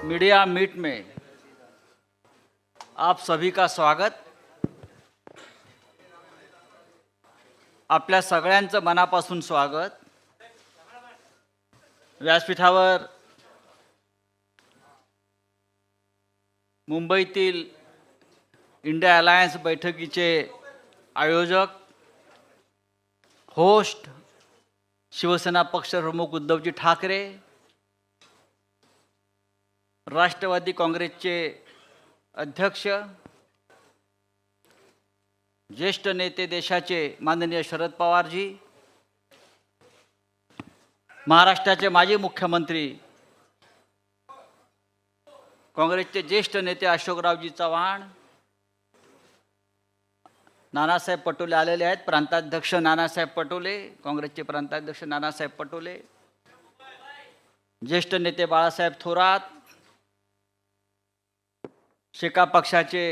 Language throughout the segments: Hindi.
मीडिया मीट में आप सभी का स्वागत। आपल्या सगळ्यांचं मनापासून स्वागत। व्यासपीठावर मुंबईतील इंडिया अलायन्स बैठकीचे आयोजक, होस्ट शिवसेना पक्षप्रमुख उद्धवजी ठाकरे, राष्ट्रवादी काँग्रेसचे अध्यक्ष, ज्येष्ठ नेते देशाचे माननीय शरद पवारजी, महाराष्ट्राचे माजी मुख्यमंत्री काँग्रेसचे ज्येष्ठ नेते अशोकरावजी चव्हाण, नानासाहेब पटोले आलेले आहेत, प्रांताध्यक्ष नानासाहेब पटोले, काँग्रेसचे प्रांताध्यक्ष नानासाहेब पटोले, ज्येष्ठ नेते बाळासाहेब थोरात, शेका पक्षाचे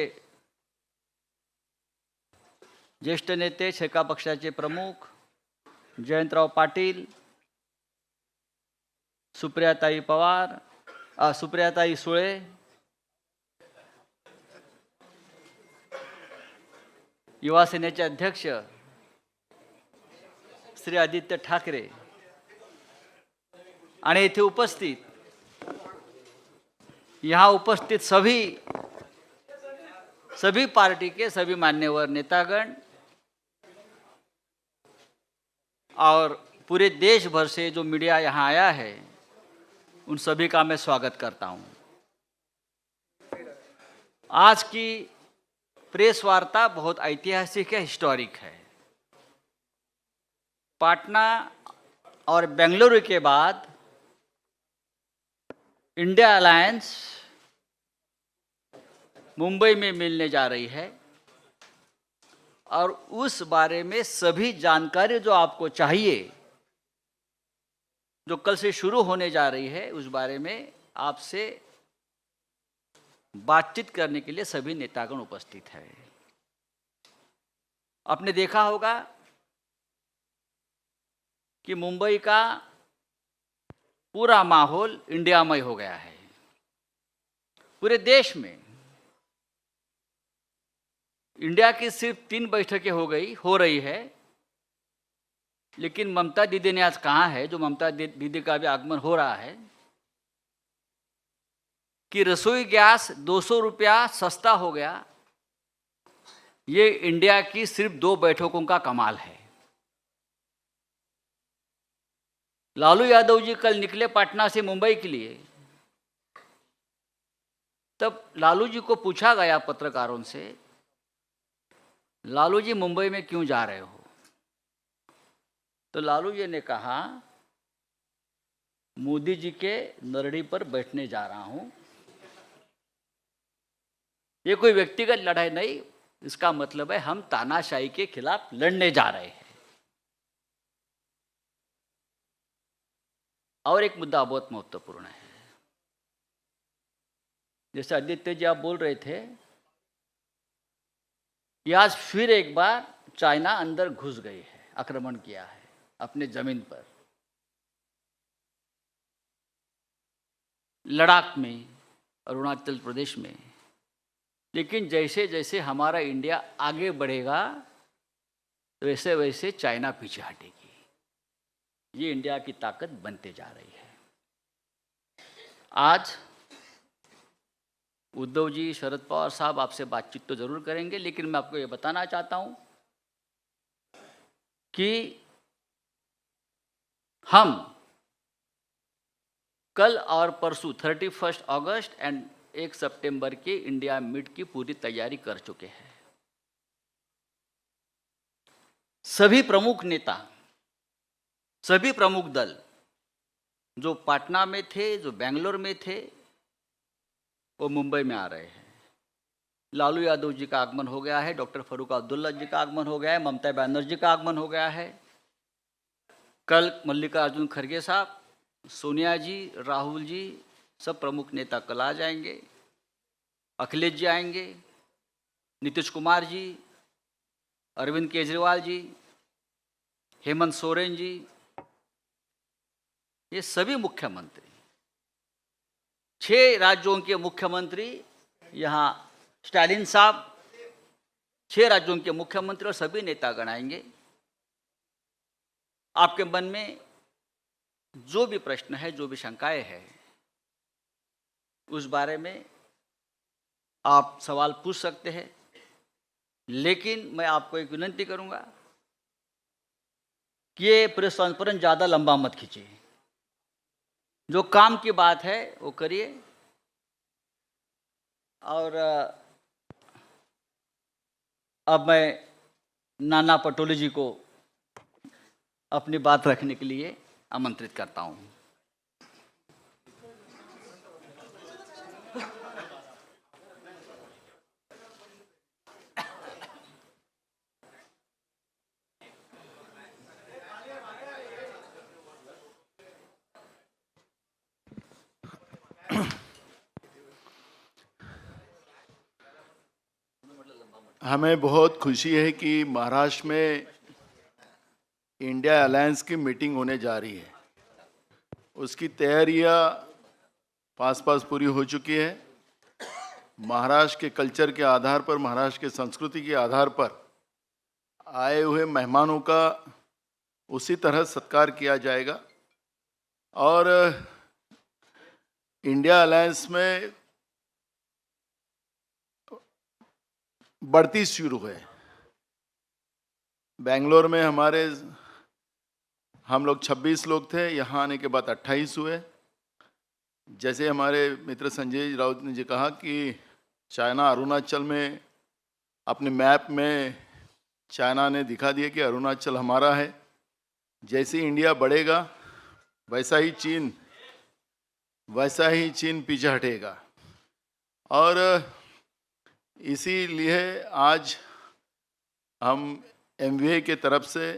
ज्येष्ठ नेते, शेका पक्षाचे प्रमुख जयंतराव पाटील, सुप्रियाताई पवार, सुप्रियाताई सुळे, युवा सेनेचे अध्यक्ष श्री आदित्य ठाकरे आणि इथे यहाँ उपस्थित सभी पार्टी के सभी मान्यवर नेतागण और पूरे देश भर से जो मीडिया यहाँ आया है, उन सभी का मैं स्वागत करता हूँ। आज की प्रेस वार्ता बहुत ऐतिहासिक है, हिस्टोरिक है। पटना और बेंगलुरु के बाद इंडिया अलायंस मुंबई में मिलने जा रही है और उस बारे में सभी जानकारी जो आपको चाहिए, जो कल से शुरू होने जा रही है, उस बारे में आपसे बातचीत करने के लिए सभी नेतागण उपस्थित है। आपने देखा होगा कि मुंबई का पूरा माहौल इंडियामय हो गया है। पूरे देश में इंडिया की सिर्फ 3 बैठकें हो रही है, लेकिन ममता दीदी ने आज कहा है, जो ममता दीदी का भी आगमन हो रहा है, कि रसोई गैस 200 रुपया सस्ता हो गया। ये इंडिया की सिर्फ 2 बैठकों का कमाल है। लालू यादव जी कल निकले पटना से मुंबई के लिए, तब लालू जी को पूछा गया पत्रकारों से, लालू जी मुंबई में क्यों जा रहे हो? तो लालू जी ने कहा, मोदी जी के नरड़ी पर बैठने जा रहा हूं। ये कोई व्यक्तिगत लड़ाई नहीं, इसका मतलब है हम तानाशाही के खिलाफ लड़ने जा रहे हैं। और एक मुद्दा बहुत महत्वपूर्ण है, जैसे आदित्य जी आप बोल रहे थे कि आज फिर एक बार चाइना अंदर घुस गई है, आक्रमण किया है अपने जमीन पर, लद्दाख में, अरुणाचल प्रदेश में। लेकिन जैसे जैसे हमारा इंडिया आगे बढ़ेगा, वैसे वैसे चाइना पीछे हटेगी। ये इंडिया की ताकत बनते जा रही है। आज उद्धव जी, शरद पवार साहब आपसे बातचीत तो जरूर करेंगे, लेकिन मैं आपको ये बताना चाहता हूं कि हम कल और परसों 31 अगस्त एंड 1 सितंबर के इंडिया मीट की पूरी तैयारी कर चुके हैं। सभी प्रमुख नेता, सभी प्रमुख दल जो पटना में थे, जो बेंगलोर में थे, वो मुंबई में आ रहे हैं। लालू यादव जी का आगमन हो गया है, डॉक्टर फारूक अब्दुल्ला जी का आगमन हो गया है, ममता बनर्जी का आगमन हो गया है। कल मल्लिकार्जुन खड़गे साहब, सोनिया जी, राहुल जी, सब प्रमुख नेता कल आ जाएंगे। अखिलेश जी आएंगे, नीतीश कुमार जी, अरविंद केजरीवाल जी, हेमंत सोरेन जी, ये सभी मुख्यमंत्री 6 राज्यों के मुख्यमंत्री, यहाँ स्टालिन साहब, 6 राज्यों के मुख्यमंत्री और सभी नेतागण आएंगे। आपके मन में जो भी प्रश्न है, जो भी शंकाएं हैं, उस बारे में आप सवाल पूछ सकते हैं, लेकिन मैं आपको एक विनंती करूंगा कि ये प्रेस कॉन्फ्रेंस ज़्यादा लंबा मत खींचिए। जो काम की बात है वो करिए। और अब मैं नाना पटोले जी को अपनी बात रखने के लिए आमंत्रित करता हूं। हमें बहुत खुशी है कि महाराष्ट्र में इंडिया अलायंस की मीटिंग होने जा रही है। उसकी तैयारियां पास पूरी हो चुकी है। महाराष्ट्र के कल्चर के आधार पर, महाराष्ट्र के संस्कृति के आधार पर आए हुए मेहमानों का उसी तरह सत्कार किया जाएगा। और इंडिया अलायंस में बढ़ती शुरू है। बेंगलोर में हम लोग 26 लोग थे, यहाँ आने के बाद 28 हुए। जैसे हमारे मित्र संजय राउत ने जी कहा कि चाइना अरुणाचल में अपने मैप में चाइना ने दिखा दिया कि अरुणाचल हमारा है। जैसे इंडिया बढ़ेगा वैसा ही चीन पीछे हटेगा। और इसीलिए आज हम MVA के तरफ से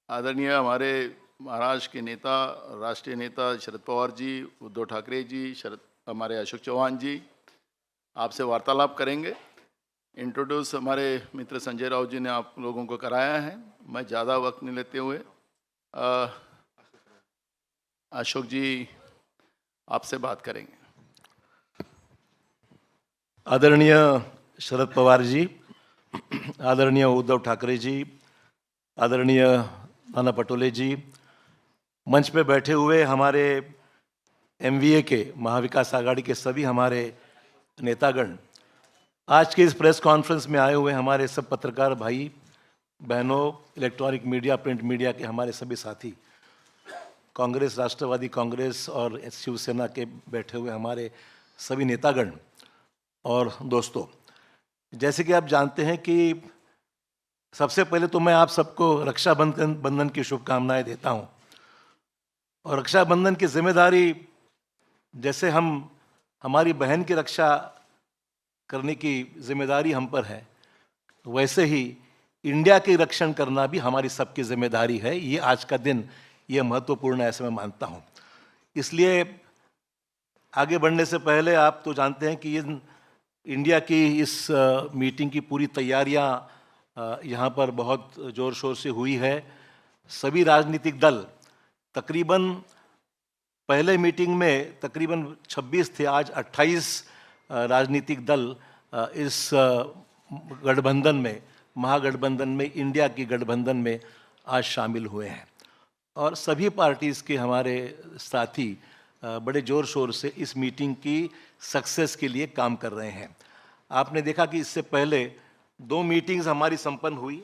आदरणीय हमारे महाराष्ट्र के नेता, राष्ट्रीय नेता शरद पवार जी, उद्धव ठाकरे जी, हमारे अशोक चौहान जी आपसे वार्तालाप करेंगे। इंट्रोड्यूस हमारे मित्र संजय राउत जी ने आप लोगों को कराया है। मैं ज़्यादा वक्त नहीं लेते हुए अशोक जी आपसे बात करेंगे। आदरणीय शरद पवार जी, आदरणीय उद्धव ठाकरे जी, आदरणीय नाना पटोले जी, मंच पे बैठे हुए हमारे MVA के महाविकास आघाड़ी के सभी हमारे नेतागण, आज के इस प्रेस कॉन्फ्रेंस में आए हुए हमारे सब पत्रकार भाई बहनों, इलेक्ट्रॉनिक मीडिया, प्रिंट मीडिया के हमारे सभी साथी, कांग्रेस, राष्ट्रवादी कांग्रेस और शिवसेना के बैठे हुए हमारे सभी नेतागण और दोस्तों, जैसे कि आप जानते हैं कि सबसे पहले तो मैं आप सबको रक्षाबंधन की शुभकामनाएं देता हूं। और रक्षाबंधन की जिम्मेदारी जैसे हमारी बहन की रक्षा करने की जिम्मेदारी हम पर है, वैसे ही इंडिया की रक्षण करना भी हमारी सबकी जिम्मेदारी है। ये आज का दिन ये महत्वपूर्ण है, ऐसे मैं मानता हूँ। इसलिए आगे बढ़ने से पहले आप तो जानते हैं कि ये इंडिया की इस मीटिंग की पूरी तैयारियां यहाँ पर बहुत ज़ोर शोर से हुई है। सभी राजनीतिक दल तकरीबन पहले मीटिंग में तकरीबन 26 थे, आज 28 राजनीतिक दल इस गठबंधन में, महागठबंधन में, इंडिया की गठबंधन में आज शामिल हुए हैं। और सभी पार्टीज़ के हमारे साथी बड़े ज़ोर शोर से इस मीटिंग की सक्सेस के लिए काम कर रहे हैं। आपने देखा कि इससे पहले 2 मीटिंग्स हमारी संपन्न हुई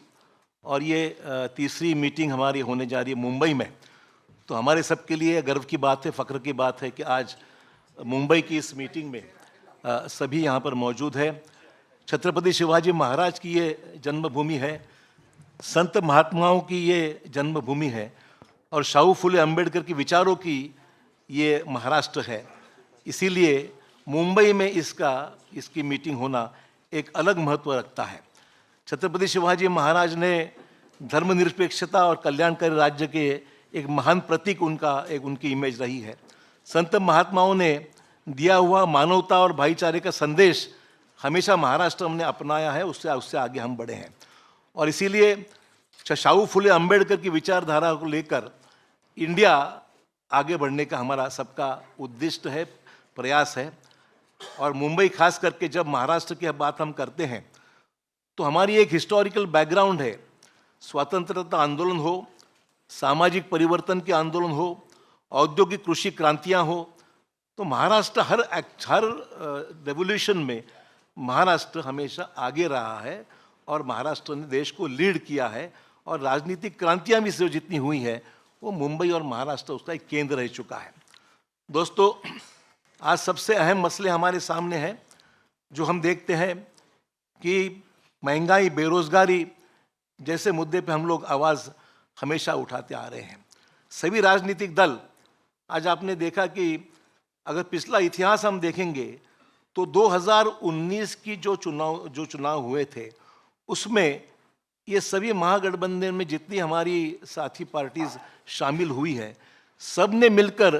और ये तीसरी मीटिंग हमारी होने जा रही है मुंबई में। तो हमारे सबके लिए गर्व की बात है, फ़ख्र की बात है कि आज मुंबई की इस मीटिंग में सभी यहाँ पर मौजूद है। छत्रपति शिवाजी महाराज की ये जन्मभूमि है, संत महात्माओं की ये जन्मभूमि है और शाहू फुले अम्बेडकर की विचारों की ये महाराष्ट्र है। इसीलिए मुंबई में इसकी मीटिंग होना एक अलग महत्व रखता है। छत्रपति शिवाजी महाराज ने धर्मनिरपेक्षता और कल्याणकारी राज्य के एक महान प्रतीक उनकी इमेज रही है। संत महात्माओं ने दिया हुआ मानवता और भाईचारे का संदेश हमेशा महाराष्ट्र हमने अपनाया है, उससे आगे हम बढ़े हैं। और इसीलिए शाहू फुले अम्बेडकर की विचारधारा को लेकर इंडिया आगे बढ़ने का हमारा सबका उद्दिष्ट है, प्रयास है। और मुंबई खास करके जब महाराष्ट्र की बात हम करते हैं तो हमारी एक हिस्टोरिकल बैकग्राउंड है। स्वतंत्रता आंदोलन हो, सामाजिक परिवर्तन के आंदोलन हो, औद्योगिक कृषि क्रांतियां हो, तो महाराष्ट्र हर रेवोल्यूशन में महाराष्ट्र हमेशा आगे रहा है और महाराष्ट्र ने देश को लीड किया है। और राजनीतिक क्रांतियां भी जो जितनी हुई है वो मुंबई और महाराष्ट्र उसका एक केंद्र रह चुका है। दोस्तों, आज सबसे अहम मसले हमारे सामने हैं जो हम देखते हैं कि महंगाई, बेरोजगारी जैसे मुद्दे पे हम लोग आवाज़ हमेशा उठाते आ रहे हैं। सभी राजनीतिक दल, आज आपने देखा कि अगर पिछला इतिहास हम देखेंगे तो 2019 की जो चुनाव हुए थे उसमें ये सभी महागठबंधन में जितनी हमारी साथी पार्टीज शामिल हुई है, सब ने मिलकर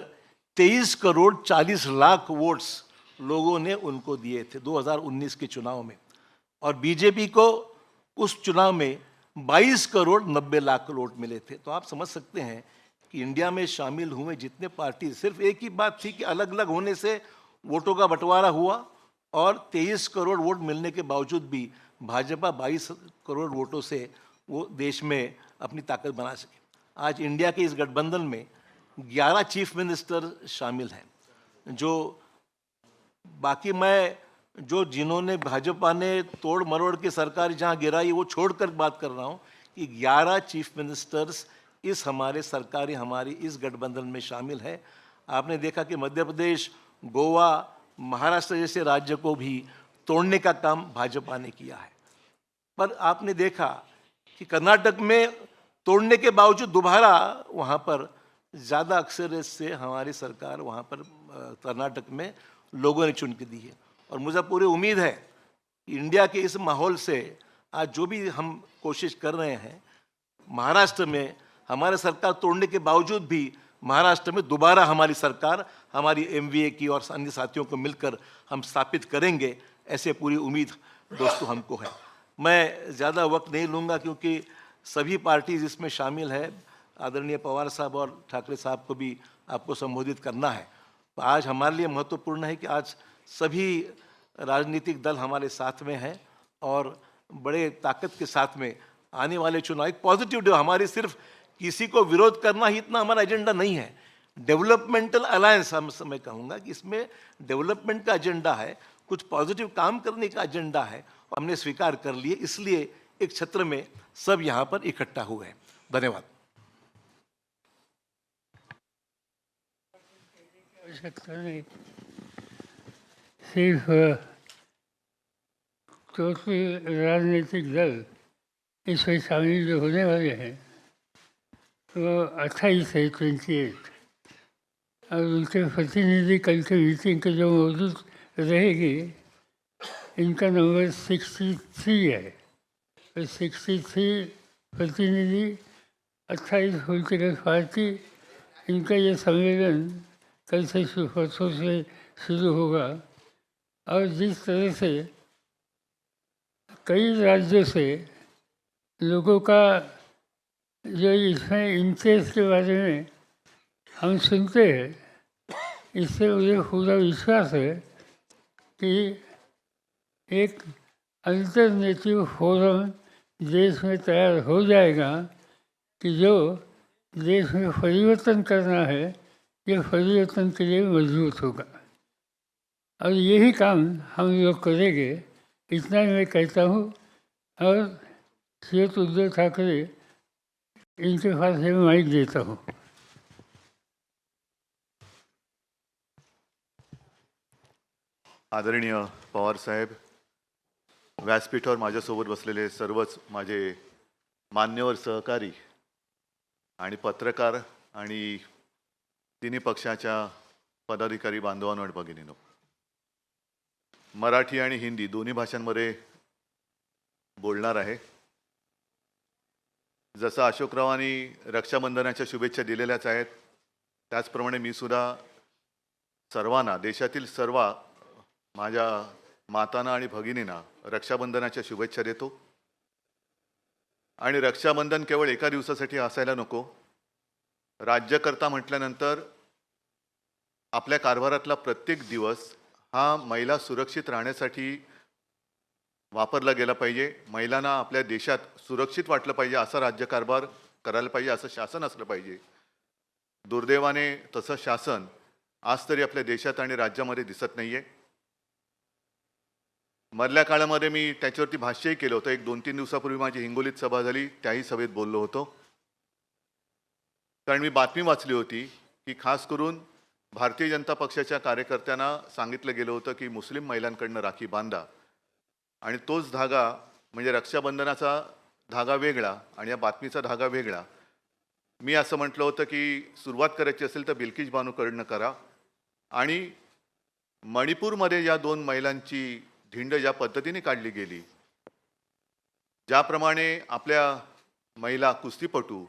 23 करोड़ 40 लाख वोट्स लोगों ने उनको दिए थे 2019 के चुनाव में। और बीजेपी को उस चुनाव में 22 करोड़ 90 लाख वोट मिले थे। तो आप समझ सकते हैं कि इंडिया में शामिल हुए जितने पार्टी, सिर्फ एक ही बात थी कि अलग अलग होने से वोटों का बंटवारा हुआ और 23 करोड़ वोट मिलने के बावजूद भी भाजपा 22 करोड़ वोटों से वो देश में अपनी ताकत बना सके। आज इंडिया के इस गठबंधन में 11 चीफ मिनिस्टर शामिल हैं, जो बाकी मैं जो जिन्होंने भाजपा ने तोड़ मरोड़ के सरकार जहां गिराई वो छोड़कर बात कर रहा हूं कि 11 चीफ मिनिस्टर्स इस हमारे सरकारी हमारी इस गठबंधन में शामिल है। आपने देखा कि मध्य प्रदेश, गोवा, महाराष्ट्र जैसे राज्य को भी तोड़ने का काम भाजपा ने किया है। पर आपने देखा कि कर्नाटक में तोड़ने के बावजूद दोबारा वहाँ पर ज़्यादा अक्सरियत से हमारी सरकार वहाँ पर कर्नाटक में लोगों ने चुन के दी है। और मुझे पूरी उम्मीद है कि इंडिया के इस माहौल से आज जो भी हम कोशिश कर रहे हैं, महाराष्ट्र में हमारे सरकार तोड़ने के बावजूद भी महाराष्ट्र में दोबारा हमारी सरकार हमारी एमवीए की और अन्य साथियों को मिलकर हम स्थापित करेंगे, ऐसे पूरी उम्मीद दोस्तों हमको है। मैं ज़्यादा वक्त नहीं लूँगा क्योंकि सभी पार्टीज इसमें शामिल है। आदरणीय पवार साहब और ठाकरे साहब को भी आपको संबोधित करना है। तो आज हमारे लिए महत्वपूर्ण है कि आज सभी राजनीतिक दल हमारे साथ में हैं और बड़े ताकत के साथ में आने वाले चुनाव एक पॉजिटिव डे। हमारे सिर्फ किसी को विरोध करना ही इतना हमारा एजेंडा नहीं है। डेवलपमेंटल अलायंस मैं कहूँगा कि इसमें डेवलपमेंट का एजेंडा है, कुछ पॉजिटिव काम करने का एजेंडा है और हमने स्वीकार कर लिए, इसलिए एक छत्र में सब यहाँ पर इकट्ठा हुए हैं। धन्यवाद। आवश्यकता नहीं, सिर्फ 34 राजनीतिक दल इसमें शामिल जो होने वाले हैं वो 28 है, 28, और उनके प्रतिनिधि कल के मीटिंग के जो मौजूद रहेगी, इनका नंबर 63 है। तो 63 प्रतिनिधि, 28 पॉलिटिकल पार्टी, इनका ये सम्मेलन कल से परसों से शुरू होगा। और जिस तरह से कई राज्यों से लोगों का जो इसमें इंटरेस्ट के बारे में हम सुनते हैं, इससे मुझे पूरा विश्वास है कि एक अल्टरनेटिव फोरम देश में तैयार हो जाएगा कि जो देश में परिवर्तन करना है, ये परिवर्तन के लिए मजबूत होगा। और यही काम हम लोग करेंगे, इतना ही मैं कहता हूँ। और श्रीयुत उद्धव ठाकरे, इनके पास मैं माइक देता हूँ। आदरणीय पवार साहेब, व्यासपीठावर माझ्यासोबत बसलेले सर्वच माझे मान्यवर सहकारी आणि पत्रकार आणि तिन्ही पक्षाच्या पदाधिकारी बांधवांनो आणि भगिनींनो, मराठी आणि हिंदी दोन्ही भाषांमध्ये बोलणार आहे। जसं अशोकरावांनी रक्षाबंधनाच्या शुभेच्छा दिलेल्याच आहेत, त्याचप्रमाणे मी सुद्धा सर्वांना, देशातील सर्व माझ्या मातांना आणि भगिनींना रक्षाबंधनाच्या शुभेच्छा देतो। आणि रक्षाबंधन केवळ एका दिवसासाठी असायला नको। राज्यकर्ता म्हटल्यानंतर आपल्या कारभारातला प्रत्येक दिवस हा महिला सुरक्षित राहण्यासाठी वापरला गेला पाहिजे. महिलांना आपल्या देशात सुरक्षित वाटलं पाहिजे, असा राज्यकारभार करायला पाहिजे, असं शासन असलं पाहिजे. दुर्दैवाने तसं शासन आज तरी आपल्या देशात आणि राज्यामध्ये दिसत नाहीये. मधल्या काळामध्ये मी त्याच्यावरती भाष्यही केलं होतं. 1-2-3 दिवसापूर्वी माझी हिंगोलीत सभा झाली, त्याही सभेत बोललो होतो. कारण मी बातमी वाचली होती की खास करून भारतीय जनता पक्षाच्या कार्यकर्त्यांना सांगितलं गेलं होतं की मुस्लिम महिलांकडनं राखी बांधा, आणि तोच धागा म्हणजे रक्षाबंधनाचा धागा वेगळा आणि या बातमीचा धागा वेगळा. मी असं म्हटलं होतं की सुरुवात करायची असेल तर बिल्किश बानूकडनं करा. आणि मणिपूरमध्ये या 2 महिलांची धिंड ज्या पद्धतीने काढली गेली, ज्याप्रमाणे आपल्या महिला कुस्तीपटू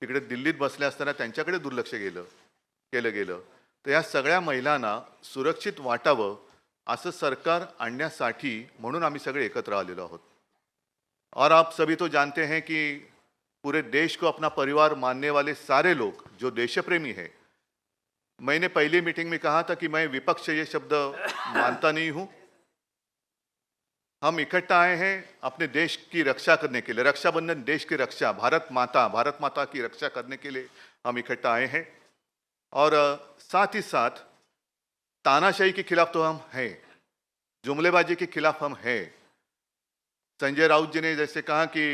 तिकडे दिल्लीत बसल्या असताना त्यांच्याकडे दुर्लक्ष केलं गेलं, तर या सगळ्या महिलांना सुरक्षित वाटावं असं सरकार आणण्यासाठी म्हणून आम्ही सगळे एकत्र आलेलो आहोत. और आप सभी तो जानते हैं कि पूरे देश को अपना परिवार मानने वाले सारे लोग जो देशप्रेमी हैं, मैंने पहली मीटिंग में कहा था कि मैं विपक्ष ये शब्द मानता नहीं हूं. हम इकट्ठा आए हैं अपने देश की रक्षा करने के लिए. रक्षाबंधन देश की रक्षा, भारत माता की रक्षा करने के लिए हम इकट्ठा आए हैं. और साथ ही साथ तानाशाही के खिलाफ तो हम हैं, जुमलेबाजी के खिलाफ हम हैं. संजय राउत जी ने जैसे कहा कि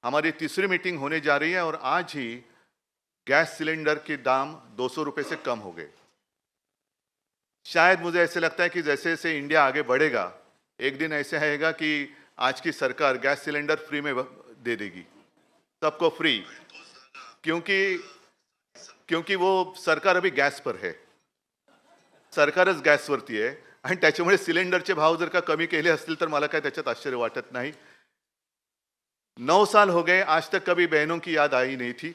हमारी तीसरी मीटिंग होने जा रही है और आज ही गैस सिलेंडर के दाम 200 रुपये से कम हो गए. शायद मुझे ऐसे लगता है कि जैसे जैसे इंडिया आगे बढ़ेगा, एक दिन ऐसे आएगा कि आज की सरकार गैस सिलेंडर फ्री में दे देगी, सबको फ्री. क्योंकि वो सरकार अभी गॅस पर है, सरकारच गॅसवरती आहे आणि त्याच्यामुळे सिलेंडरचे भाव जर का कमी केले असतील तर मला काय त्याच्यात आश्चर्य वाटत नाही. 9 साल हो गए, आज तक कभी बहनों की याद आई नहीं थी.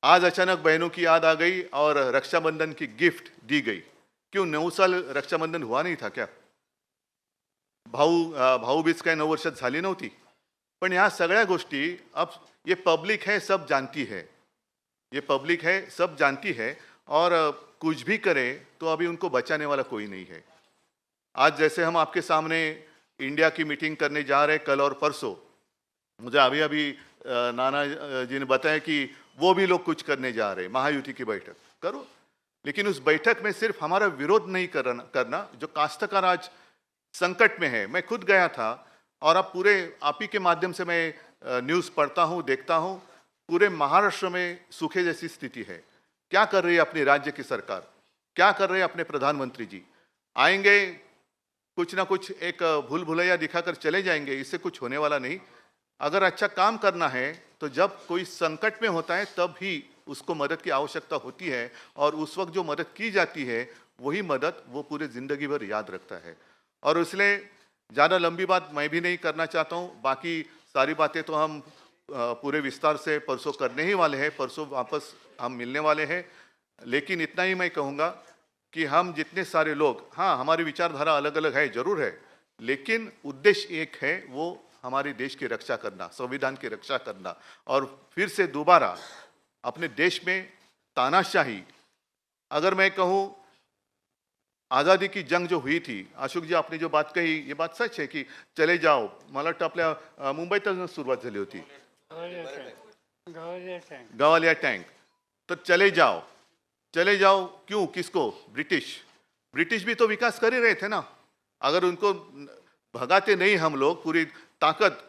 आज अचानक बहनों की याद आ गई और रक्षाबंधन की गिफ्ट दी गई. क्यों 9 साल रक्षाबंधन हुआ नहीं था क्या? भाऊबीज काय 9 वर्षात झाली नव्हती. पण ह्या सगळ्या गोष्टी अब ये पब्लिक है, सब जानती है. ये पब्लिक है, सब जानती है. और कुछ भी करे तो अभी उनको बचाने वाला कोई नहीं है. आज जैसे हम आपके सामने इंडिया की मीटिंग करने जा रहे हैं कल और परसों, मुझे अभी नाना जी ने बताया कि वो भी लोग कुछ करने जा रहे हैं, महायुति की बैठक करो. लेकिन उस बैठक में सिर्फ हमारा विरोध नहीं करना. जो काश्तकार आज संकट में है, मैं खुद गया था और अब पूरे आप ही के माध्यम से मैं न्यूज़ पढ़ता हूँ, देखता हूँ. पूरे महाराष्ट्र में सूखे जैसी स्थिति है. क्या कर रही है अपनी राज्य की सरकार, क्या कर रहे हैं अपने प्रधानमंत्री जी? आएंगे कुछ ना कुछ एक भूल भुलैया दिखाकर चले जाएंगे, इससे कुछ होने वाला नहीं. अगर अच्छा काम करना है तो जब कोई संकट में होता है तब ही उसको मदद की आवश्यकता होती है, और उस वक्त जो मदद की जाती है वही मदद वो पूरे ज़िंदगी भर याद रखता है. और इसलिए ज़्यादा लंबी बात मैं भी नहीं करना चाहता हूँ. बाकी सारी बातें तो हम पूरे विस्तार से परसों करने ही वाले हैं, परसों वापस हम मिलने वाले हैं. लेकिन इतना ही मैं कहूँगा कि हम जितने सारे लोग, हाँ हमारी विचारधारा अलग अलग है, जरूर है, लेकिन उद्देश्य एक है, वो हमारे देश की रक्षा करना, संविधान की रक्षा करना. और फिर से दोबारा अपने देश में तानाशाही, अगर मैं कहूँ आज़ादी की जंग जो हुई थी, अशोक जी आपने जो बात कही ये बात सच है कि चले जाओ, मला वाटतं आपल्या मुंबईतच सुरुवात झाली होती, गवालिया टैंक. तो चले जाओ क्यों, किसको? ब्रिटिश भी तो विकास कर ही रहे थे ना. अगर उनको भगाते नहीं हम लोग, पूरी ताकत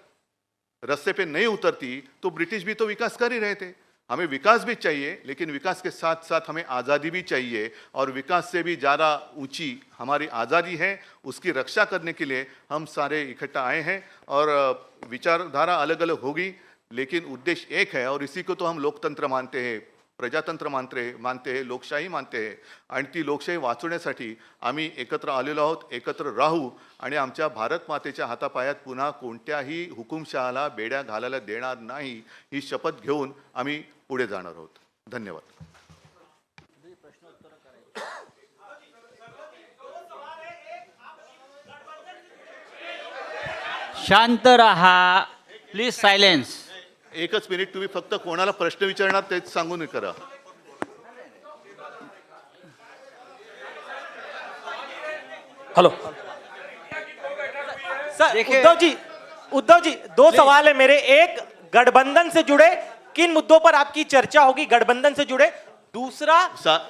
रास्ते पे नहीं उतरती तो ब्रिटिश भी तो विकास कर ही रहे थे. हमें विकास भी चाहिए, लेकिन विकास के साथ साथ हमें आज़ादी भी चाहिए. और विकास से भी ज़्यादा ऊंची हमारी आज़ादी है, उसकी रक्षा करने के लिए हम सारे इकट्ठा आए हैं. और विचारधारा अलग अलग होगी, लेकिन उद्देश्य एक है. और इसी को तो हम लोकतंत्र मानते हैं, प्रजातंत्र मानते हैं, लोकशाही मानते हैं. आणि ती लोकशाही वाचवण्यासाठी आम्ही एकत्र आलेलो आहोत, एकत्र राहू आणि आमच्या भारत मातेच्या हातापायात पुन्हा कोणत्याही हुकुमशहाला बेड्या घालायला देणार नाही, ही शपथ घेऊन आम्ही पुढे जाणार आहोत. धन्यवाद. शांत रहा, प्लीज सायलेन्स. एकच मिनिट, तुम्ही फक्त कोणाला प्रश्न विचारणार तेच सांगून करा. हेलो सर देखिए- उद्धव जी दो सवाल है मेरे। एक, गठबंधन से जुड़े किन मुद्दों पर आपकी चर्चा होगी गठबंधन से जुड़े? दूसरा,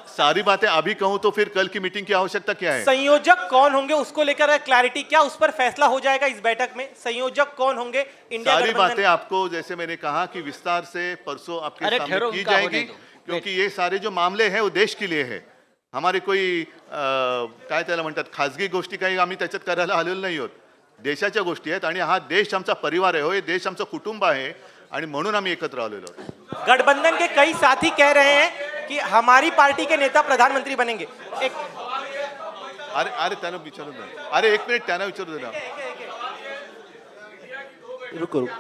सारी बातें अभी कहूं तो फिर कल की मीटिंग की आवश्यकता क्या है? संयोजक कौन होंगे उसको लेकर क्लैरिटी, क्या उस पर फैसला हो जाएगा इस बैठक में? संयोजक कौन होंगे इंडिया सारी गठबंधन? बातें आपको जैसे मैंने कहा कि विस्तार से परसों आपके अरे सामने ठहरो, की उनका होने जाएगी, दो। क्योंकि ये सारे जो मामले हैं वो देश के लिए है. हमारे कोई काय त्याला म्हणतात खाजगी गोष्टी काही आम्ही त्याच्यात करायला आलेलो नाही आहोत. देशाच्या गोष्टी आहेत आणि हा देश आमचा परिवार आहे, हो हे देश आमचं कुटुंब आहे आणि म्हणून आम्ही एकत्र आलेलो आहोत. गठबंधन के कई साथी कह रहे हैं कि हमारी पार्टी के नेता प्रधानमंत्री बनेंगे। एक अरे अरे त्यांना विचारू दे. अरे एक मिनिट त्यांना विचारू दे ना. रुको रुको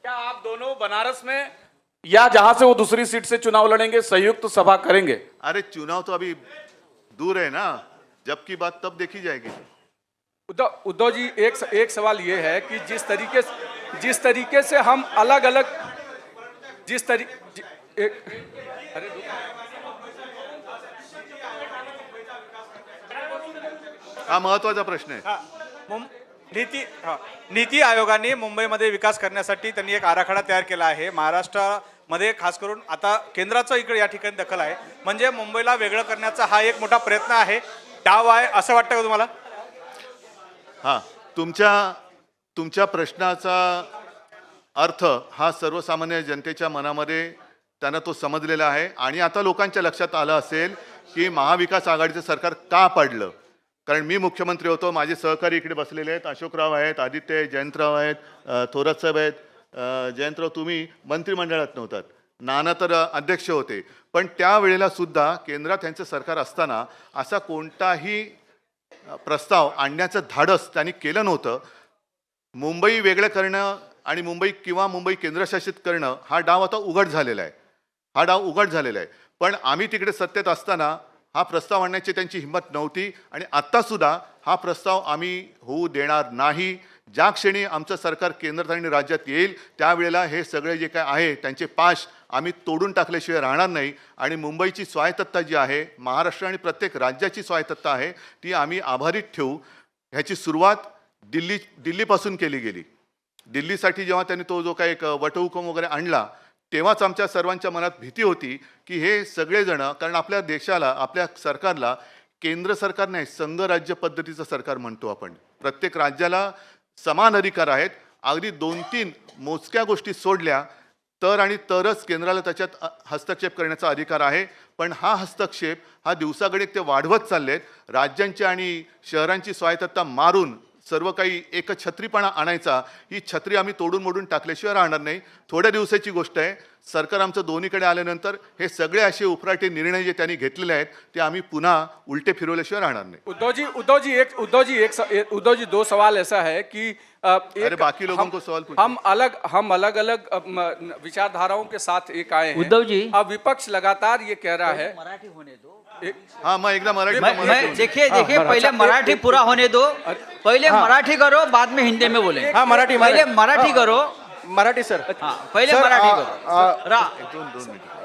क्या आप दोनों बनारस में या जहां से वो दूसरी सीट से चुनाव लड़ेंगे संयुक्त सभा करेंगे? अरे चुनाव तो अभी दूर है ना, जब की बात तब देखी जाएगी. उद्धव जी एक सवाल ये है कि जिस तरीके से हम अलग अलग जिस तरीके अरे हा महत्वाचा प्रश्न आहे. नीती आयोगाने मुंबईमध्ये विकास करण्यासाठी त्यांनी एक आराखडा तयार केला आहे. महाराष्ट्रामध्ये खास करून आता केंद्राचं इकडे या ठिकाणी दखल आहे, म्हणजे मुंबईला वेगळं करण्याचा हा एक मोठा प्रयत्न आहे, डाव आहे, असं वाटतं का तुम्हाला? हा तुमच्या प्रश्नाचा अर्थ हा सर्वसामान्य जनतेच्या मनामध्ये त्यांना तो समजलेला आहे आणि आता लोकांच्या लक्षात आलं असेल की महाविकास आघाडीचं सरकार का पडलं. कारण मी मुख्यमंत्री होतो, माझे सहकारी इकडे बसलेले आहेत, अशोकराव आहेत, आदित्य जयंतराव आहेत, थोरात साहेब आहेत. जयंतराव तुम्ही मंत्रिमंडळात नव्हतात, नाना तर अध्यक्ष होते, पण त्यावेळेला सुद्धा केंद्रात त्यांचं सरकार असताना असा कोणताही प्रस्ताव आणण्याचं धाडस त्यांनी केलं नव्हतं. मुंबई वेगळं करणं आणि मुंबई केंद्रशासित करणं हा डाव आता उघड झालेला आहे. पण आम्ही तिकडे सत्तेत असताना हा प्रस्ताव आणण्याची त्यांची हिंमत नव्हती आणि आत्तासुद्धा हा प्रस्ताव आम्ही होऊ देणार नाही. ज्या क्षणी आमचं सरकार केंद्रात आणि राज्यात येईल त्यावेळेला हे सगळे जे काय आहे त्यांचे पाश आम्ही तोडून टाकल्याशिवाय राहणार नाही आणि मुंबईची स्वायत्तता जी आहे, महाराष्ट्र आणि प्रत्येक राज्याची स्वायत्तता आहे, ती आम्ही आभारीत ठेवू. ह्याची सुरुवात दिल्लीपासून केली गेली. दिल्लीसाठी जेव्हा त्यांनी तो जो काही एक वटहुकूम वगैरे आणला तेव्हाच आमच्या सर्वांच्या मनात भीती होती की हे सगळेजण, कारण आपल्या देशाला, आपल्या सरकारला केंद्र सरकार नाही संघ राज्य पद्धतीचं सरकार म्हणतो आपण. प्रत्येक राज्याला समान अधिकार आहेत. अगदी 2-3 मोजक्या गोष्टी सोडल्या तरच केंद्राला त्याच्यात हस्तक्षेप करण्याचा अधिकार आहे. पण हा हस्तक्षेप हा दिवसागणिक ते वाढवत चाललेत. राज्यांची आणि शहरांची स्वायत्तता मारून सर्व काही एकछत्रीपणा आणायचा, ही छत्री आम्ही तोडून मोडून टाकल्याशिवाय राहणार नाही. थोड्या दिवसाची गोष्ट आहे. सरकार आमचं दोन्हीकडे आल्यानंतर हे सगळे असे उफराटे निर्णय जे त्यांनी घेतलेले आहेत ते आम्ही पुन्हा उलटे फिरवल्याशिवाय राहणार नाही. उद्धव जी दो सवाल ऐसा है कि अरे बाकी लोगों को सवाल पूछो. हम अलग अलग विचारधाराओं के साथ एक आए हैं. उद्धव जी, अब विपक्ष लगातार ये कह रहा है मराठी होने दो. हाँ मैं एकदा मराठी मैं देखिए पहले मराठी पूरा होने दो. पहले मराठी करो, बाद में हिंदी में बोलेंगे. हाँ, मराठी- पहले मराठी करो. मराठी सर. हाँ, पहले मराठी करो.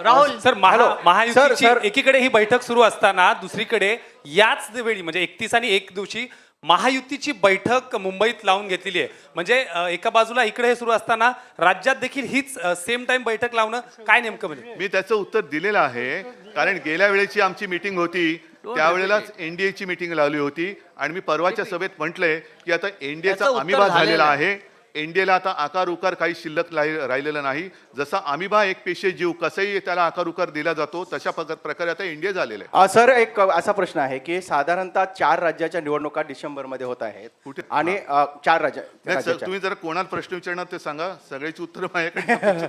Rahul sir hello. महायुतीची सर. एकीकडे ही बैठक सुरू असताना दुसरीकडे याच वेळी म्हणजे 31 आणि 1 दिवशी महायुतीची बैठक मुंबईत लावून घेतलेली आहे. म्हणजे एका बाजूला इकडे हे सुरू असताना राज्यात देखील हीच सेम टाइम बैठक लावणं काय नेमकं म्हणजे? मी त्याचं उत्तर दिलेलं आहे. कारण गेल्या वेळेची आमची मीटिंग होती त्यावेळेलाच एनडीएची मीटिंग लावली होती आणि मी परवाच्या सभेत म्हटलंय की आता एनडीएचा त्याचं उत्तर अमिबा झालेला झालेलं आहे. एनडीएला आता आकार उकार काही शिल्लक राहिलेलं नाही. जसा अमिबा एक पेशी जीव कसंही त्याला आकार उकार दिला जातो तशा प्रकारे आता एनडीए झालेलं आहे. सर, एक असा प्रश्न आहे की साधारणतः 4 राज्याच्या निवडणुका डिसेंबरमध्ये होत आहेत कुठे? आणि 4 नाही सर, तुम्ही जरा कोणाला प्रश्न विचारणार ते सांगा. सगळ्याची उत्तर माझ्याकडे.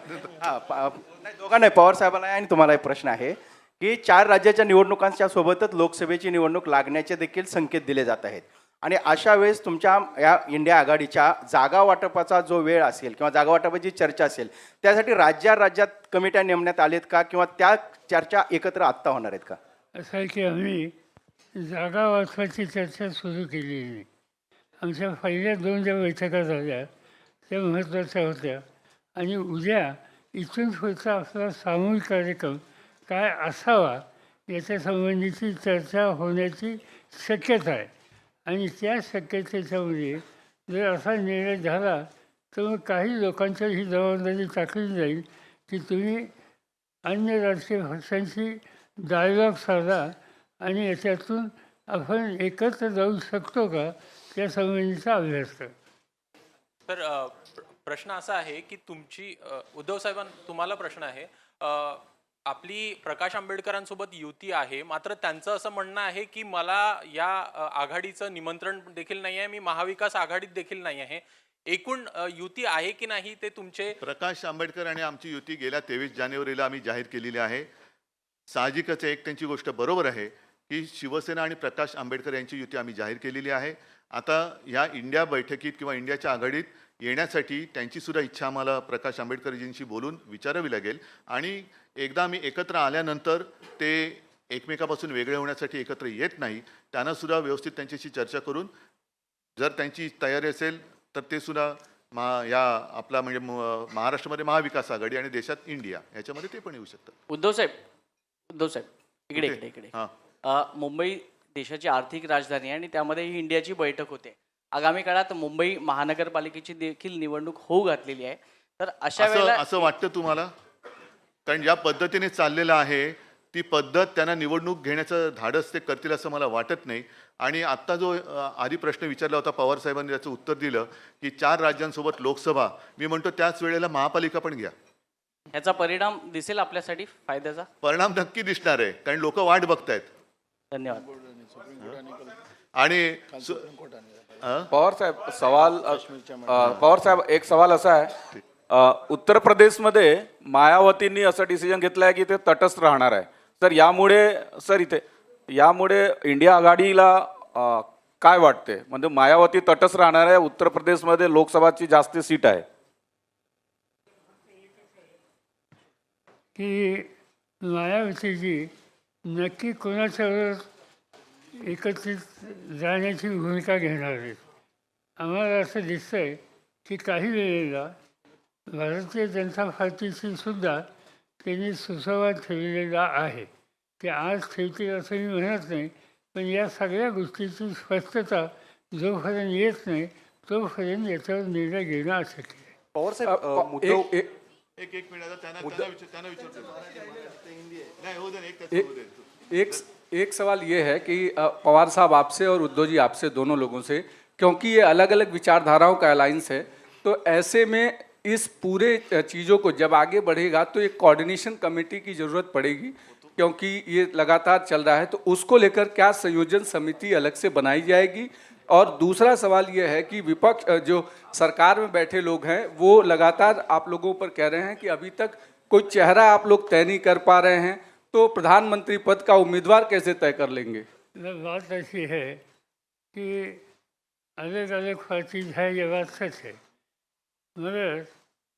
दोघांना नाही, पवार साहेबांना आणि तुम्हाला एक प्रश्न आहे की 4 राज्याच्या निवडणुकांच्या सोबतच लोकसभेची निवडणूक लागण्याचे देखील संकेत दिले जात आहेत आणि अशा वेळेस तुमच्या या इंडिया आघाडीच्या जागा वाटपाचा जो वेळ असेल किंवा जागा वाटपाची चर्चा असेल त्यासाठी राज्यात कमिट्या नेमण्यात आलेत का किंवा त्या चर्चा एकत्र आत्ता होणार आहेत का? असं आहे की आम्ही जागा वाचवायची चर्चा सुरू केलेली नाही. आमच्या पहिल्या 2 ज्या बैठका झाल्या त्या महत्त्वाच्या होत्या आणि उद्या इथून पुढचा आपला सामूहिक कार्यक्रम काय असावा याच्या संबंधीची चर्चा होण्याची शक्यता आहे. आणि त्या शक्यतेच्यामध्ये जर असा निर्णय झाला तर मग काही लोकांच्या ही जबाबदारी टाकली जाईल की तुम्ही अन्य राजकीय पक्षांशी डायलॉग साधा आणि याच्यातून आपण एकत्र जाऊ शकतो का या संबंधीचा अभ्यास करा. तर प्रश्न असा आहे की तुमची उद्धव साहेबां तुम्हाला प्रश्न आहे. आपली प्रकाश आंबेडकरांसोबत युती आहे, मात्र त्यांचं असं म्हणणं आहे की मला या आघाडीचं निमंत्रण देखील नाही आहे, मी महाविकास आघाडीत देखील नाही आहे. एकूण युती आहे की नाही ते तुमचे प्रकाश आंबेडकर आणि आमची युती गेल्या 23 जानेवारीला आम्ही जाहीर केलेली आहे. साहजिकच एक त्यांची गोष्ट बरोबर आहे की शिवसेना आणि प्रकाश आंबेडकर यांची युती आम्ही जाहीर केलेली आहे. आता ह्या इंडिया बैठकीत किंवा इंडियाच्या आघाडीत येण्यासाठी त्यांची सुद्धा इच्छा आम्हाला प्रकाश आंबेडकरजींशी बोलून विचारावी लागेल. आणि एकदा आम्ही एकत्र आल्यानंतर ते एकमेकापासून वेगळे होण्यासाठी एकत्र येत नाही. त्यांना सुद्धा व्यवस्थित त्यांच्याशी चर्चा करून जर त्यांची तयारी असेल तर ते सुद्धा या आपला म्हणजे महाराष्ट्रामध्ये महाविकास आघाडी आणि देशात इंडिया याच्यामध्ये ते पण येऊ शकतात. उद्धव साहेब इकडे इकडे इकडे मुंबई देशाची आर्थिक राजधानी आहे आणि त्यामध्ये ही इंडियाची बैठक होते. आगामी काळात मुंबई महानगरपालिकेची देखील निवडणूक होऊ घातलेली आहे. तर अशा वेळेला असं वाटतं तुम्हाला? कारण ज्या पद्धतीने चाललेलं आहे ती पद्धत त्यांना निवडणूक घेण्याचं धाडस ते करतील असं मला वाटत नाही. आणि आत्ता जो आधी प्रश्न विचारला होता पवार साहेबांनी त्याचं उत्तर दिलं की 4 राज्यांसोबत लोकसभा, मी म्हणतो त्याच वेळेला महापालिका पण घ्या. ह्याचा परिणाम दिसेल आपल्यासाठी फायद्याचा. परिणाम नक्की दिसणार आहे कारण लोक वाट बघतायत. धन्यवाद. आणि पवार साहेब एक सवाल असा आहे, उत्तर प्रदेशमध्ये मायावतींनी असं डिसिजन घेतलं आहे की ते तटस्थ राहणार आहे. तर यामुळे इंडिया आघाडीला काय वाटते? म्हणजे मायावती तटस्थ राहणार आहे, उत्तर प्रदेशमध्ये लोकसभाची जास्त सीट आहे. की मायावतीजी नक्की कोणाच्यावर एकत्रित जाण्याची भूमिका घेणार आहेत. आम्हाला असं दिसतंय की काही वेळेला भारतीय जनता पार्टीशी सुद्धा त्यांनी सुसंवाद ठेवलेला आहे. की आज ठेवतील असं मी म्हणत नाही, पण या सगळ्या गोष्टीची स्पष्टता जोपर्यंत येत नाही तोपर्यंत याच्यावर निर्णय घेणं अशक्य आहे. पवार साहेब एक मिनिट त्यांना विचारतो. नाही, होऊ दे ना, एक तास होऊ दे. एक सवाल ये है कि पवार साहब आपसे और उद्धव जी आपसे दोनों लोगों से, क्योंकि ये अलग अलग विचारधाराओं का अलायंस है, तो ऐसे में इस पूरे चीज़ों को जब आगे बढ़ेगा तो एक कोऑर्डिनेशन कमेटी की ज़रूरत पड़ेगी, क्योंकि ये लगातार चल रहा है. तो उसको लेकर क्या संयोजन समिति अलग से बनाई जाएगी? और दूसरा सवाल ये है कि विपक्ष जो सरकार में बैठे लोग हैं वो लगातार आप लोगों पर कह रहे हैं कि अभी तक कोई चेहरा आप लोग तय नहीं कर पा रहे हैं, तो प्रधानमंत्री पद का उम्मीदवार कैसे तय कर लेंगे? बात ऐसी है कि अलग अलग पार्टीज है, ये बात सच है, मगर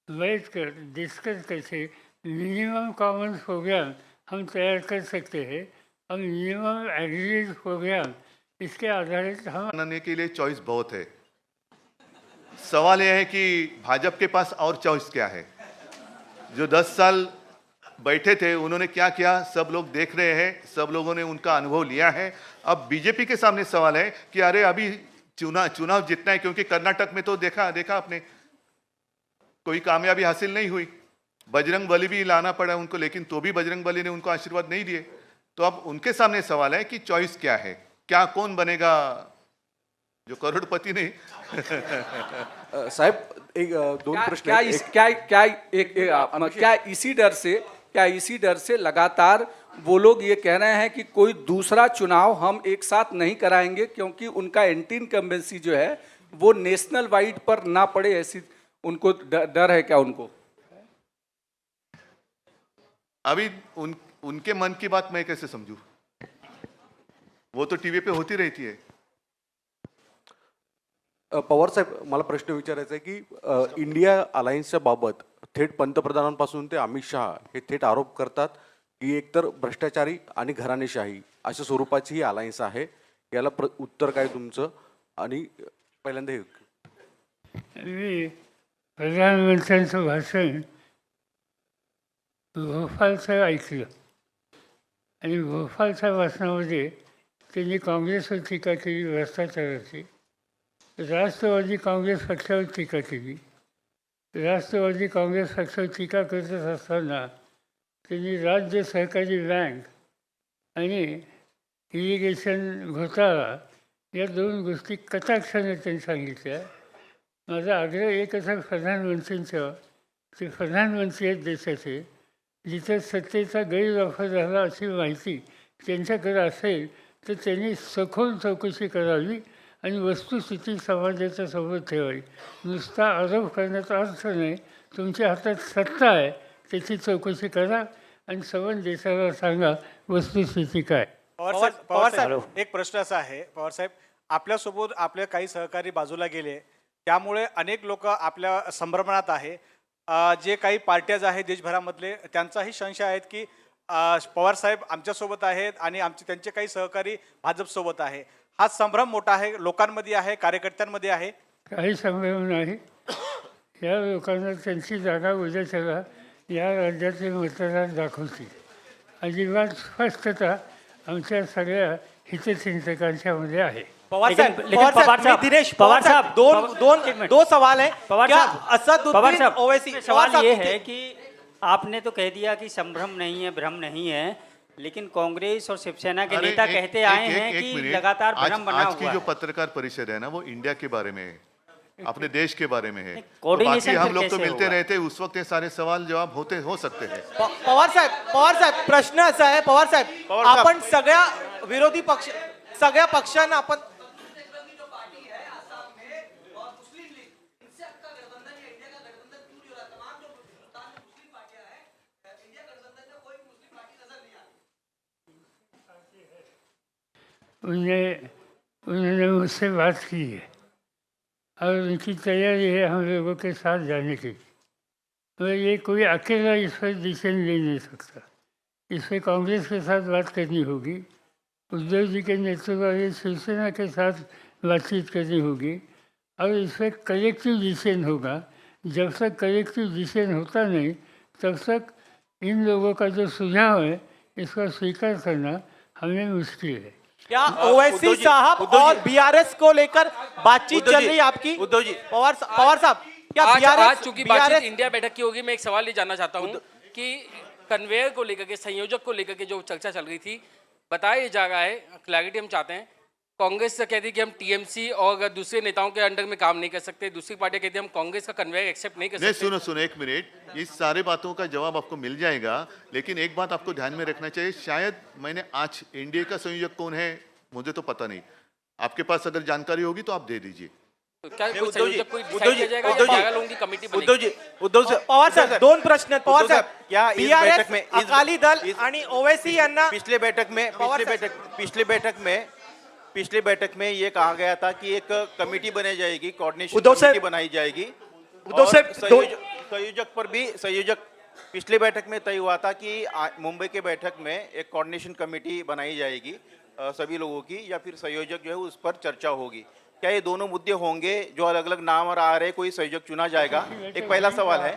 बैठ कर डिस्कस करके मिनिमम कॉमन प्रोग्राम हम तैयार कर सकते हैं और मिनिमम एग्रीड प्रोग्राम इसके आधारित हम बनाने के लिए चॉइस बहुत है. सवाल यह है कि भाजपा के पास और चॉइस क्या है? जो 10 साल बैठे थे उन्होंने क्या किया सब लोग देख रहे हैं, सब लोगों ने उनका अनुभव लिया है. अब बीजेपी के सामने सवाल है कि अरे अभी चुनाव जीतना है, क्योंकि कर्नाटक में तो देखा आपने कोई कामयाबी हासिल नहीं हुई. बजरंग बली भी लाना पड़ा उनको, लेकिन तो भी बजरंग बली ने उनको आशीर्वाद नहीं दिए. तो अब उनके सामने सवाल है कि चॉइस क्या है, क्या कौन बनेगा जो करोड़पति नहीं. साहेब एक दोन प्रश्न क्या इसी डर से लगातार वो लोग ये कह रहे हैं कि कोई दूसरा चुनाव हम एक साथ नहीं कराएंगे, क्योंकि उनका एंटी इनकम्बेंसी जो है वो नेशनल वाइड पर ना पड़े, ऐसी उनको डर है क्या उनको? अभी उनके मन की बात मैं कैसे समझूं? वो तो टीव्ही पे होती रहती है. पवार साहेब मला प्रश्न विचारायचा आहे की इंडिया अलायन्सच्या बाबत थेट पंतप्रधानांपासून ते अमित शहा हे थेट आरोप करतात की एकतर भ्रष्टाचारी आणि घराणेशाही अशा स्वरूपाची ही अलायन्स आहे. याला उत्तर काय तुमचं? आणि पहिल्यांदा हे प्रधानमंत्र्यांचं भाषण भोपाळचं ऐकलं आणि भोपाळच्या भाषणामध्ये त्यांनी काँग्रेसवर टीका केली, भ्रष्टाचाराची. राष्ट्रवादी काँग्रेस पक्षावर टीका केली. राष्ट्रवादी काँग्रेस पक्षावर टीका करत असताना त्यांनी राज्य सहकारी बँक आणि इरिगेशन घोटाळा या दोन गोष्टी कटाक्षाने त्यांनी सांगितल्या. माझा आग्रह एकच आहे प्रधानमंत्र्यांचा, ते प्रधानमंत्री आहेत देशाचे, जिथे सत्तेचा गैरवापर झाला अशी माहिती त्यांच्याकडे असेल तर त्यांनी सखोल चौकशी करावी आणि वस्तुस्थिती समाजाच्या समोर ठेवावी. नुसता आरोप करण्याचा अर्थ नाही. तुमच्या हातात सत्ता आहे, त्याची चौकशी करा आणि संबंध देशाला सांगा वस्तुस्थिती काय. पवार साहेब, एक प्रश्न असा आहे पवार साहेब, आपल्यासोबत आपले काही सहकारी बाजूला गेले, त्यामुळे अनेक लोक आपल्या संभ्रमणात आहे. जे काही पार्ट्याज आहेत देशभरामधले, त्यांचाही संशय आहेत की पवार साहेब आमच्यासोबत आहेत आणि त्यांचे काही सहकारी भाजपसोबत आहे. हा संभ्रम मोठा आहे, लोकांमध्ये आहे, कार्यकर्त्यांमध्ये आहे. काही संभ्रम नाही. या लोकांना त्यांची जागा उद्याच्याला या राज्याचे मतदार दाखवतील. अजिबात स्पष्टता आमच्या सगळ्या हितचिंतकांच्यामध्ये आहे. पवार साहब, दिनेश पवार साहब, दो सवाल है. पवार क्या साहब, असदुद्दीन ओवैसी, सवाल ये है कि आपने तो कह दिया कि संभ्रम नहीं है, भ्रम नहीं है, लेकिन कांग्रेस और शिवसेना के नेता कहते आए हैं कि लगातार भ्रम बना आज की हुआ जो है. पत्रकार परिषद है ना, वो इंडिया के बारे में है, अपने देश के बारे में है. तो कोऑर्डिनेशन बाकी हम फिर लोग तो कैसे मिलते होगा? रहते, उस वक्त ये सारे सवाल जवाब हो सकते हैं. पवार साहेब प्रश्न असा आहे, पवार साहेब आपण सगळ्या विरोधी पक्ष, सगळ्या पक्षांना आपण उन्होंने मुझसे बात की है और उनकी तैयारी है हम लोगों के साथ जाने की. मगर ये कोई अकेला इस पर डिसीजन ले नहीं सकता. इस पर कांग्रेस के साथ बात करनी होगी, उद्धव जी के नेतृत्व वाली शिवसेना के साथ बातचीत करनी होगी और इस पर कलेक्टिव डिसीजन होगा. जब तक कलेक्टिव डिसीजन होता नहीं तब तक इन लोगों का जो सुझाव है इसका स्वीकार करना हमें मुश्किल है. क्या ओवैसी साहब और बीआरएस को लेकर बातचीत चल रही है आपकी? उद्धव जी, पवार साहब, क्या आज चूंकि बातचीत बीआरएस इंडिया बैठक की होगी, मैं एक सवाल ये जानना चाहता हूँ कि कन्वेयर को लेकर के, संयोजक को लेकर के जो चर्चा चल रही थी, बताया ये जा रहा है, क्लैरिटी हम चाहते हैं. कांग्रेस से कहती है कि हम टीएमसी और दूसरे नेताओं के अंडर में काम नहीं कर सकते, दूसरी पार्टी कहती है हम कांग्रेस का कन्वेयर एक्सेप्ट नहीं कर नहीं, सकते. सुनो एक मिनट, इस सारे बातों का जवाब आपको मिल जाएगा, लेकिन एक बात आपको ध्यान में रखना चाहिए. शायद मैंने आज एनडीए का संयोजक कौन है मुझे तो पता नहीं, आपके पास अगर जानकारी होगी तो आप दे दीजिए. तो क्या कोई संयोजक कोई डिसाइड किया जाएगा या 12 लोगों की कमेटी बनेगी? पवार साहेब, दोन प्रश्न आहेत. पवार साहेब, क्या इस बीआरएस, बैठक में अकाली दल आणि ओवैसी यांना पिछले बैठक में ये कहा गया था कि एक कमेटी बनाई जाएगी, कोऑर्डिनेशन कमेटी बनाई जाएगी. संयोजक पिछले बैठक में तय हुआ था कि मुंबई के बैठक में एक कोऑर्डिनेशन कमेटी बनाई जाएगी सभी लोगों की, या फिर संयोजक जो है उस पर चर्चा होगी. क्या ये दोनों मुद्दे होंगे जो अलग अलग नाम आ रहे, कोई संयोजक चुना जाएगा? एक पहला सवाल है.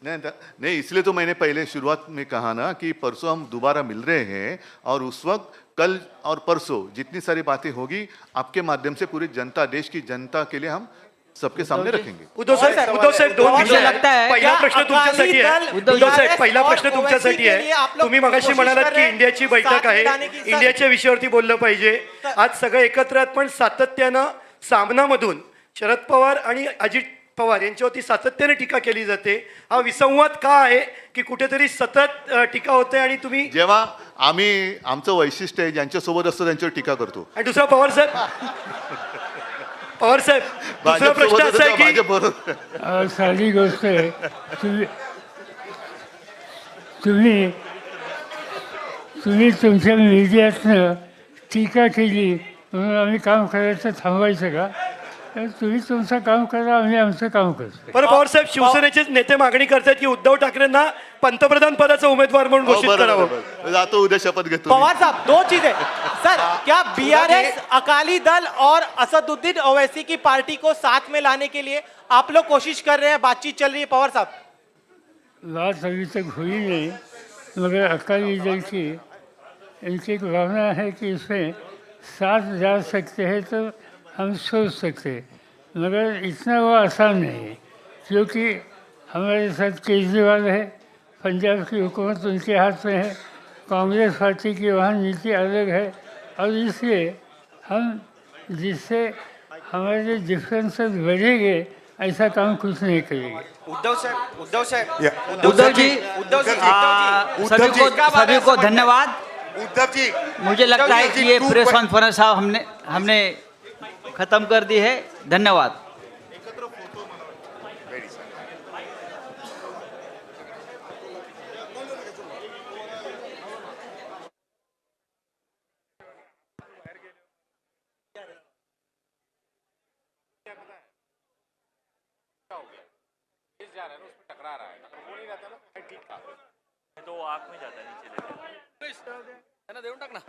नहीं, इसलिए तो मैंने पहले शुरुआत में कहा ना कि परसों हम दोबारा मिल रहे हैं और उस वक्त कल और परसों जितनी सारी बातें होगी आपके माध्यम से पूरी जनता, देश की जनता के लिए हम सबके सामने रखेंगे. उद्धव साहेब, दोन विषय लगता है. पहिला प्रश्न तुमच्यासाठी आहे. उद्धव साहेब, पहिला प्रश्न तुमच्यासाठी आहे. तुम्ही मगाशी म्हणालात की इंडियाची बैठक आहे, इंडियाच्या विषयावरती बोललं पाहिजे. आज सगळं एकत्र आहेत, पण सातत्यानं सामनामधून शरद पवार आणि अजित पवार यांच्यावरती सातत्याने टीका केली जाते. हा विसंवाद का आहे की कुठेतरी सतत टीका होते आणि तुम्ही जेव्हा आम्ही आमचं वैशिष्ट्य आहे ज्यांच्यासोबत असतो त्यांच्यावर टीका करतो. आणि दुसरा पवार साहेब, दुसरा प्रश्न असा आहे की साधी गोष्ट आहे. तुम्ही तुमच्या मीडियातनं टीका केली म्हणून आम्ही काम करायचं थांबवायचं का? तर तुम्ही तुमचं काम करा, आम्ही आमचं काम करतो. पण पवार साहेब, शिवसेनेचे नेते मागणी करतात की उद्धव ठाकरेंना पंतप्रधान पदाचा उमेदवार म्हणून घोषित करावं. जातो उद्या शपथ घेतो. पवार साहब, दो चीजें सर. क्या बीआरएस, अकाली दल और असदुद्दीन ओवैसी की पार्टी को साथ में लाने के लिए आप लोग कोशिश कर रहे हैं, बातचीत चल रही है? पवार साहब, बात अभी तक हुई नहीं, मगर अकाली दल की इनकी एक भावना है कि इसमें साथ जा सकते हैं तो हम सोच सकते हैं, मगर इतना वो आसान नहीं है, क्योंकि हमारे साथ केजरीवाल है, पंजाब की हुकूमत उनके हाथ में है, कांग्रेस पार्टी की वहाँ नीति अलग है, और इसलिए हम जिससे हमारे डिफरेंसेस बढ़ेंगे ऐसा काम कुछ नहीं करेंगे। उद्धव साहेब उद्धव जी उद्धव जी सभी को धन्यवाद। उद्धव जी मुझे लगता है कि ये प्रेस कॉन्फ्रेंस हमने खत्म कर दी है। धन्यवाद। तो आँख में जाता है नीचे लेके। देऊन टाक ना।